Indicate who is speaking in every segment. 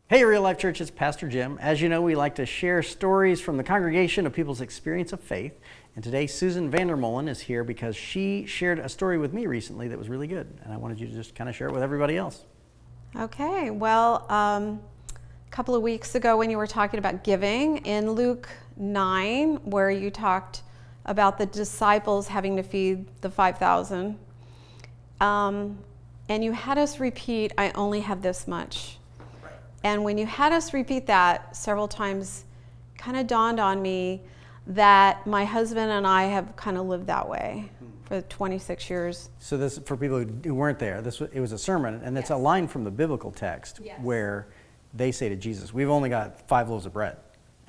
Speaker 1: Hey, Real Life Church, it's Pastor Jim. As you know, we like to share stories from the congregation of people's experience of faith. And today, Susan Vander Molen is here because she shared a story with me recently that was really good. And I wanted you to just kind of share it with everybody else.
Speaker 2: Okay, well, a couple of weeks ago when you were talking about giving in Luke 9, where you talked about the disciples having to feed the 5,000, and you had us repeat, I only have this much. And when you had us repeat that several times, it kind of dawned on me that my husband and I have kind of lived that way for 26 years.
Speaker 1: So this, for people who weren't there, it was a sermon, and it's a line from the biblical text where they say to Jesus, we've only got 5 loaves of bread.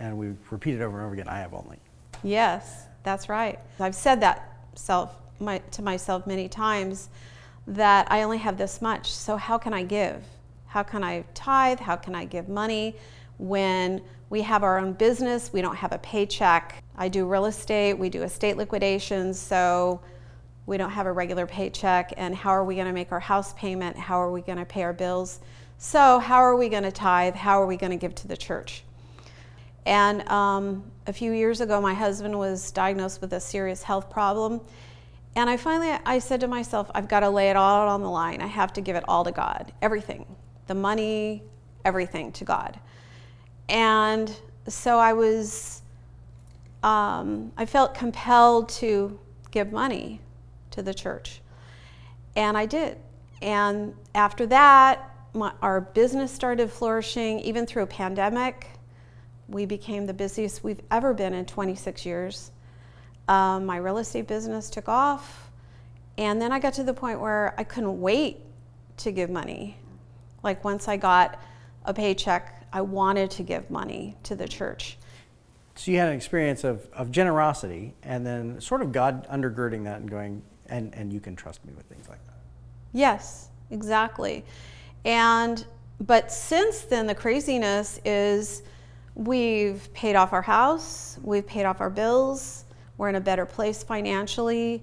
Speaker 1: And we repeat it over and over again, I have only.
Speaker 2: Yes, that's right. I've said that to myself many times, that I only have this much, so how can I give? How can I tithe? How can I give money when we have our own business? We don't have a paycheck. I do real estate. We do estate liquidations, so we don't have a regular paycheck. And how are we going to make our house payment? How are we going to pay our bills? So how are we going to tithe? How are we going to give to the church? And a few years ago, my husband was diagnosed with a serious health problem. And I said to myself, I've got to lay it all out on the line. I have to give it all to God, everything. The money, everything to God. And so I felt compelled to give money to the church. And I did. And after that, our business started flourishing. Even through a pandemic, we became the busiest we've ever been in 26 years. My real estate business took off. And then I got to the point where I couldn't wait to give money. Like once I got a paycheck, I wanted to give money to the church.
Speaker 1: So you had an experience of generosity and then sort of God undergirding that and going, and you can trust me with things like that.
Speaker 2: Yes, exactly. But since then, the craziness is we've paid off our house, we've paid off our bills, we're in a better place financially.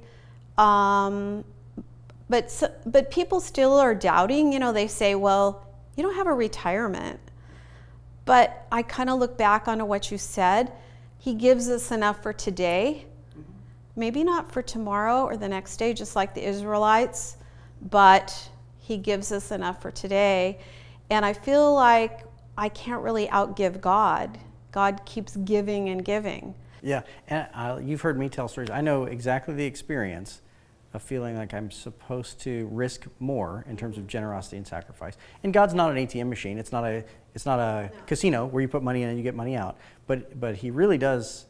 Speaker 2: But people still are doubting. You know, they say, well, you don't have a retirement. But I kind of look back onto what you said. He gives us enough for today, maybe not for tomorrow or the next day, just like the Israelites, but he gives us enough for today. And I feel like I can't really outgive God. God keeps giving and giving.
Speaker 1: Yeah, and you've heard me tell stories. I know exactly the experience of feeling like I'm supposed to risk more in terms of generosity and sacrifice. And God's not an ATM machine. It's not a casino where you put money in and you get money out. But he really does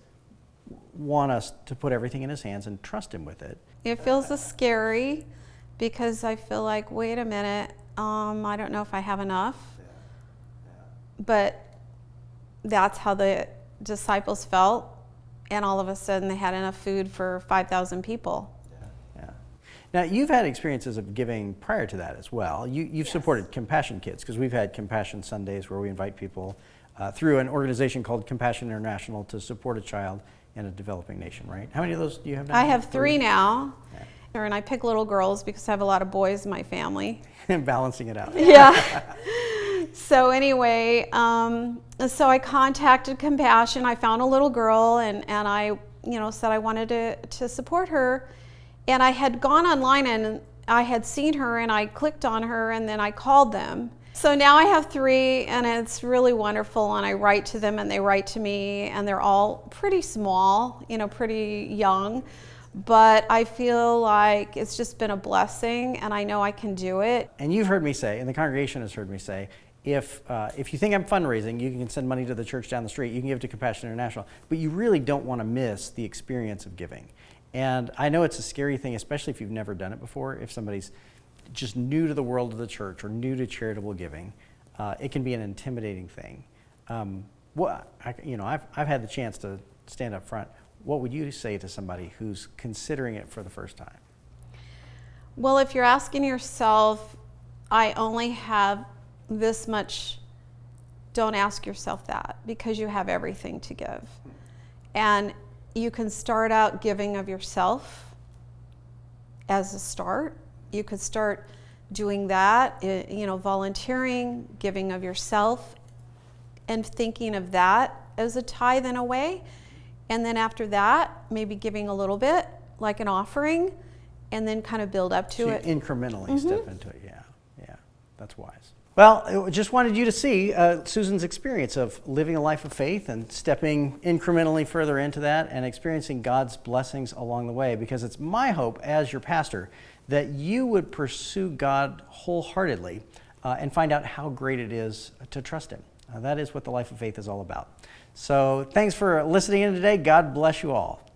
Speaker 1: want us to put everything in his hands and trust him with it.
Speaker 2: It feels scary because I feel like, wait a minute, I don't know if I have enough. But that's how the disciples felt. And all of a sudden they had enough food for 5,000 people.
Speaker 1: Now, you've had experiences of giving prior to that as well. You've supported Compassion Kids, because we've had Compassion Sundays where we invite people through an organization called Compassion International to support a child in a developing nation, right? How many of those do you have now?
Speaker 2: I have 3 now. Yeah. And I pick little girls because I have a lot of boys in my family.
Speaker 1: Balancing it out.
Speaker 2: Yeah. So anyway, so I contacted Compassion. I found a little girl and I said I wanted to support her. And I had gone online and I had seen her and I clicked on her and then I called them. So now I have 3 and it's really wonderful, and I write to them and they write to me, and they're all pretty small, pretty young. But I feel like it's just been a blessing and I know I can do it.
Speaker 1: And you've heard me say, and the congregation has heard me say, if you think I'm fundraising, you can send money to the church down the street, you can give to Compassion International, but you really don't want to miss the experience of giving. And I know it's a scary thing, especially if you've never done it before. If somebody's just new to the world of the church or new to charitable giving, it can be an intimidating thing. I've had the chance to stand up front. What would you say to somebody who's considering it for the first time?
Speaker 2: Well, if you're asking yourself, I only have this much, don't ask yourself that, because you have everything to give. And you can start out giving of yourself as a start. You could start doing that, volunteering, giving of yourself and thinking of that as a tithe in a way. And then after that, maybe giving a little bit, like an offering, and then kind of build up to
Speaker 1: So
Speaker 2: it.
Speaker 1: Incrementally step into it. Yeah, that's wise. Well, I just wanted you to see Susan's experience of living a life of faith and stepping incrementally further into that and experiencing God's blessings along the way, because it's my hope as your pastor that you would pursue God wholeheartedly and find out how great it is to trust Him. That is what the life of faith is all about. So thanks for listening in today. God bless you all.